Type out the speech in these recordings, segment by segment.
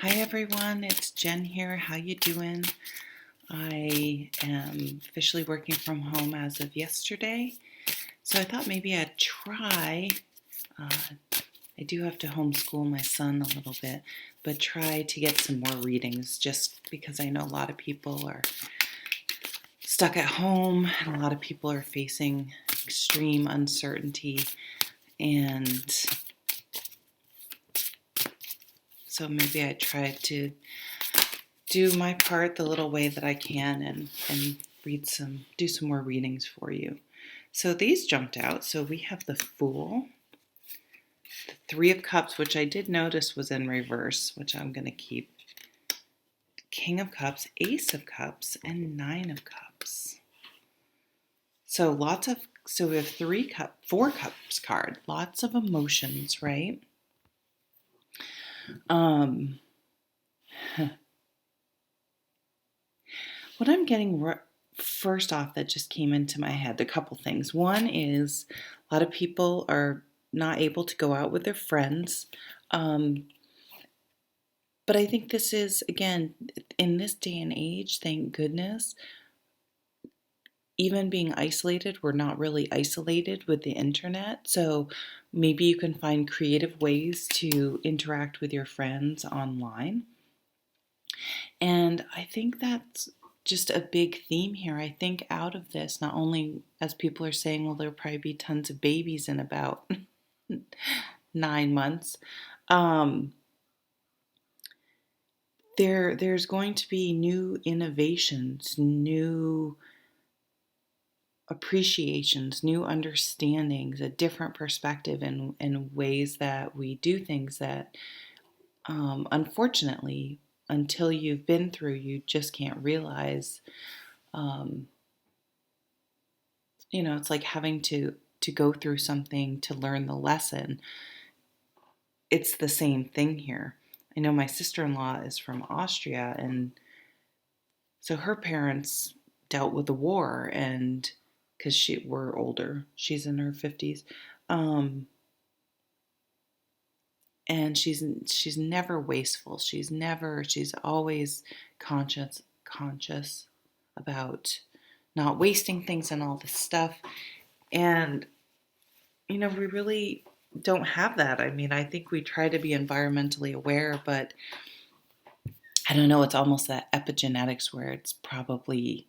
Hi everyone, it's Jen here. How you doing? I am officially working from home as of yesterday, so I thought maybe I'd try. Uh, I do have to homeschool my son a little bit, but try to get some more readings just because I know a lot of people are stuck at home and a lot of people are facing extreme uncertainty, and so maybe I try to do my part the little way that I can and do some more readings for you. So these jumped out. So we have the Fool, the Three of Cups, which I did notice was in reverse, which I'm going to keep. King of Cups, Ace of Cups, and Nine of Cups. So we have Four Cups card. Lots of emotions, right? Um, what I'm getting first off that just came into my head, a couple things. One is a lot of people are not able to go out with their friends. But I think this is, again, in this day and age, thank goodness, even being isolated, we're not really isolated with the internet. So maybe you can find creative ways to interact with your friends online. And I think that's just a big theme here. I think out of this, not only as people are saying, well, there'll probably be tons of babies in about 9 months. Um, there's going to be new innovations, new appreciations, new understandings, a different perspective in ways that we do things that, unfortunately, until you've been through, you just can't realize. Um, it's like having to go through something to learn the lesson. It's the same thing here. I know my sister-in-law is from Austria, and so her parents dealt with the war, and because we're older, she's in her 50s, and she's never wasteful. She's always conscious about not wasting things and all this stuff. And we really don't have that. I mean, I think we try to be environmentally aware, but I don't know, it's almost that epigenetics where it's probably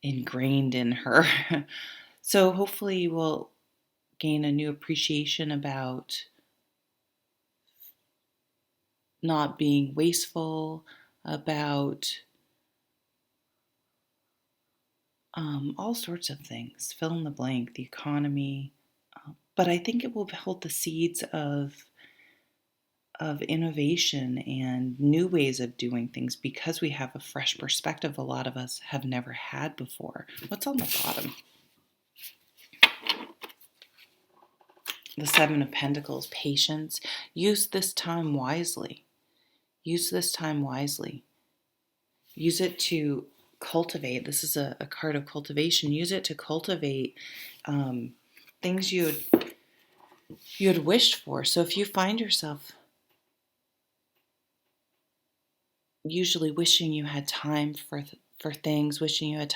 ingrained in her. So hopefully we'll gain a new appreciation about not being wasteful, about all sorts of things, fill in the blank, the economy. But I think it will hold the seeds of innovation and new ways of doing things because we have a fresh perspective a lot of us have never had before. What's on the bottom? The Seven of Pentacles, patience. Use this time wisely. Use this time wisely. Use it to cultivate. This is a card of cultivation. Use it to cultivate things you had wished for. So if you find yourself usually wishing you had time for things, wishing you had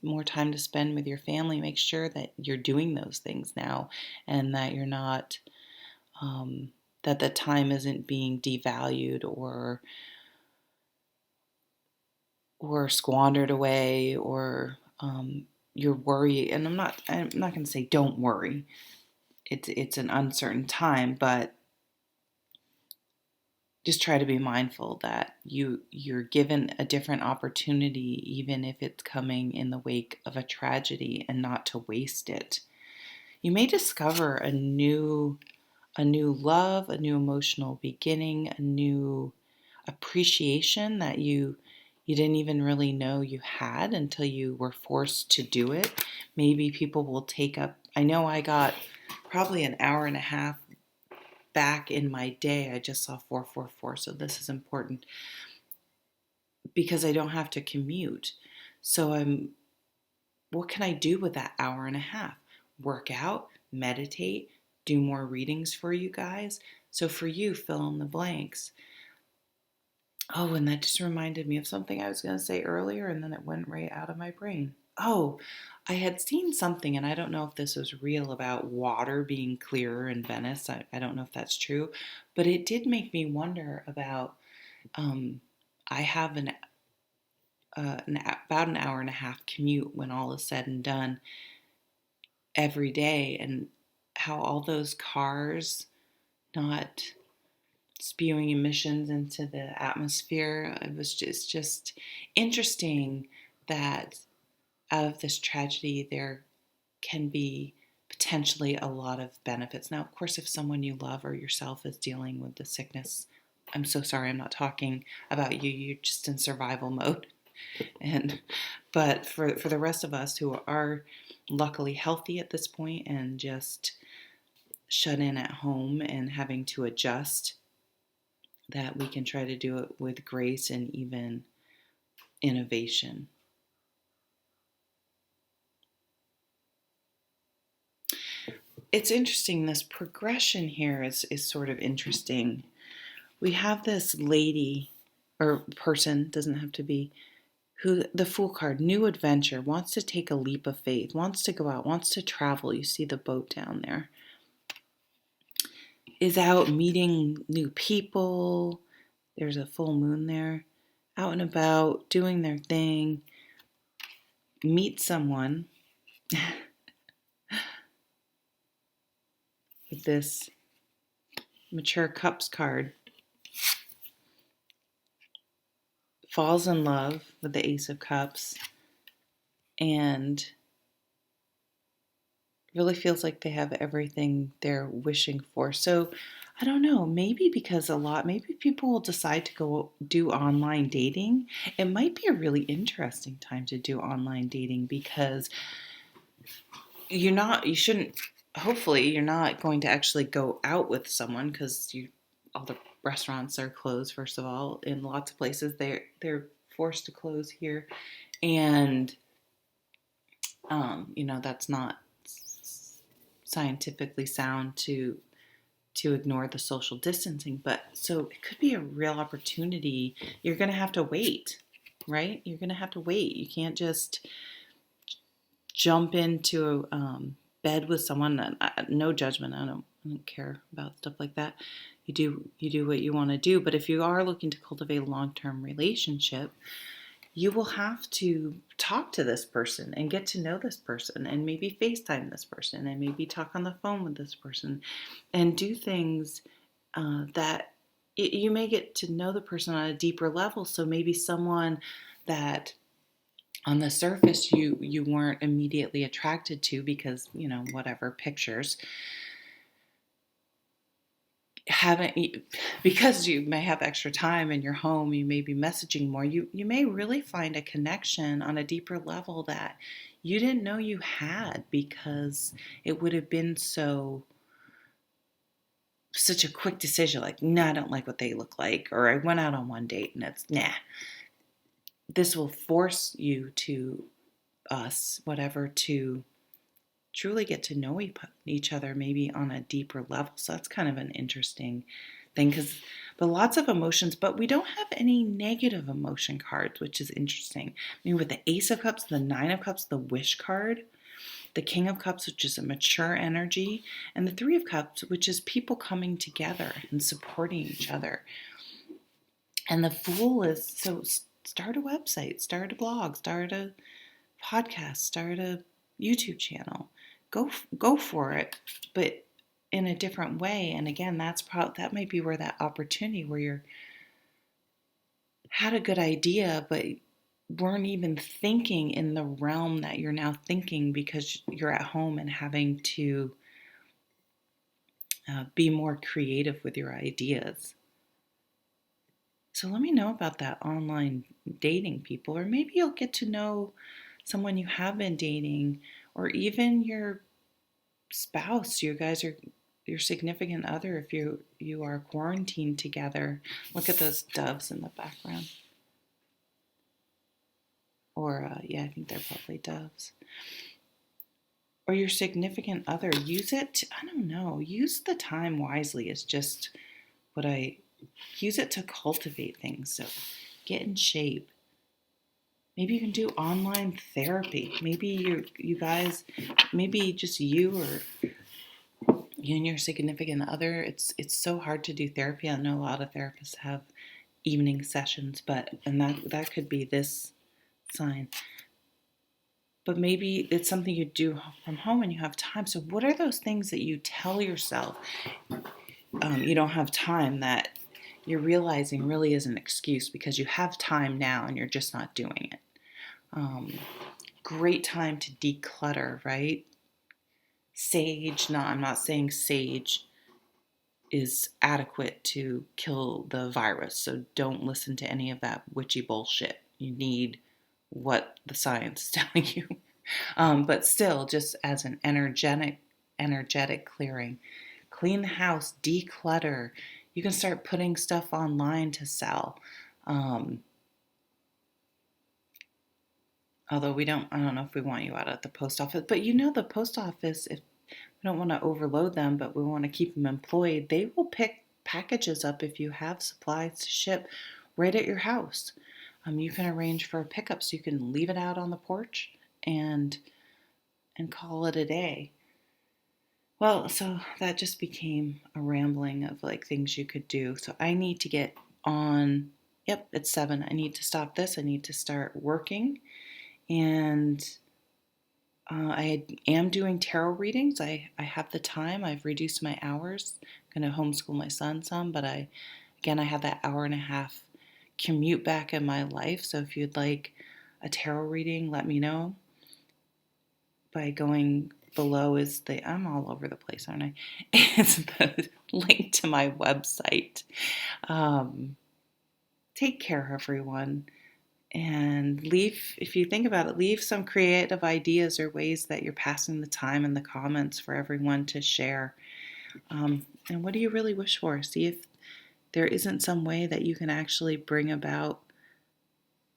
more time to spend with your family, make sure that you're doing those things now, and that you're not that the time isn't being devalued or squandered away, or you're worried. And I'm not going to say don't worry. It's an uncertain time, but just try to be mindful that you're given a different opportunity, even if it's coming in the wake of a tragedy, and not to waste it. You may discover a new love, a new emotional beginning, a new appreciation that you didn't even really know you had until you were forced to do it. Maybe people will take up. I know I got probably an hour and a half back in my day. I just saw 444, so this is important because I don't have to commute. So what can I do with that hour and a half? Work out, meditate, do more readings for you guys. So for you, fill in the blanks. Oh, and that just reminded me of something I was going to say earlier, and then it went right out of my brain. Oh, I had seen something, and I don't know if this was real, about water being clearer in Venice. I don't know if that's true, but it did make me wonder about. Um, I have about an hour and a half commute when all is said and done every day, and how all those cars not spewing emissions into the atmosphere. It's just interesting that out of this tragedy there can be potentially a lot of benefits. Now, of course, if someone you love or yourself is dealing with the sickness, I'm so sorry, I'm not talking about you. You're just in survival mode. And but for the rest of us who are luckily healthy at this point and just shut in at home and having to adjust, that we can try to do it with grace and even innovation. It's interesting, this progression here is sort of interesting. We have this lady or person, doesn't have to be, who the Fool card, new adventure, wants to take a leap of faith, wants to go out, wants to travel. You see the boat down there. Is out meeting new people. There's a full moon there. Out and about, doing their thing. Meet someone with this Mature Cups card. Falls in love with the Ace of Cups and really feels like they have everything they're wishing for. So I don't know, maybe because maybe people will decide to go do online dating. It might be a really interesting time to do online dating because you shouldn't, hopefully you're not going to actually go out with someone because all the restaurants are closed, first of all. In lots of places they're forced to close here. And that's not scientifically sound to ignore the social distancing. But so it could be a real opportunity. You're going to have to wait, right? You're going to have to wait. You can't just jump into bed with someone. No judgment. I don't care about stuff like that. You do what you want to do. But if you are looking to cultivate a long-term relationship, you will have to talk to this person and get to know this person and maybe FaceTime this person and maybe talk on the phone with this person and do things that you may get to know the person on a deeper level. So maybe someone that on the surface you weren't immediately attracted to because whatever pictures haven't, because you may have extra time in your home, you may be messaging more, you may really find a connection on a deeper level that you didn't know you had because it would have been such a quick decision, like, nah, I don't like what they look like, or I went out on one date and it's nah. This will force you to whatever, to truly get to know each other maybe on a deeper level. So that's kind of an interesting thing, but lots of emotions, but we don't have any negative emotion cards, which is interesting. I mean, with the Ace of Cups, the Nine of Cups, the Wish card, the King of Cups, which is a mature energy, and the Three of Cups, which is people coming together and supporting each other. And the Fool is, so start a website, start a blog, start a podcast, start a YouTube channel. Go for it, but in a different way. And again, that might be where that opportunity, where you're had a good idea, but weren't even thinking in the realm that you're now thinking because you're at home and having to be more creative with your ideas. So let me know about that online dating, people, or maybe you'll get to know someone you have been dating, or even your spouse. You guys are your significant other if you are quarantined together. Look at those doves in the background. Or yeah, I think they're probably doves. Or your significant other. Use it. I don't know. Use the time wisely is just what I use it to cultivate things. So get in shape. Maybe you can do online therapy. Maybe you guys, maybe just you or you and your significant other. It's so hard to do therapy. I know a lot of therapists have evening sessions, but and that could be this sign. But maybe it's something you do from home and you have time. So what are those things that you tell yourself you don't have time that you're realizing really is an excuse because you have time now and you're just not doing it? Um, Great time to declutter, right? Sage, no, I'm not saying sage is adequate to kill the virus. So don't listen to any of that witchy bullshit. You need what the science is telling you. But still, just as an energetic clearing, clean the house, declutter. You can start putting stuff online to sell. Um, Although I don't know if we want you out at the post office, but the post office, if we don't want to overload them, but we want to keep them employed, they will pick packages up if you have supplies to ship right at your house. You can arrange for a pickup so you can leave it out on the porch and call it a day. Well, so that just became a rambling of like things you could do. So I need to get on. Yep, it's 7. I need to stop this. I need to start working. And I am doing tarot readings. I have the time. I've reduced my hours. I'm going to homeschool my son some, but I have that hour and a half commute back in my life. So if you'd like a tarot reading, let me know by going below is I'm all over the place, aren't I? It's the link to my website. Take care, everyone. And if you think about it, leave some creative ideas or ways that you're passing the time in the comments for everyone to share. And what do you really wish for? See if there isn't some way that you can actually bring about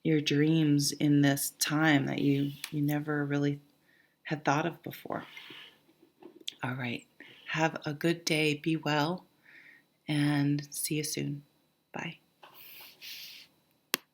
your dreams in this time that you never really had thought of before. All right. Have a good day. Be well and see you soon. Bye.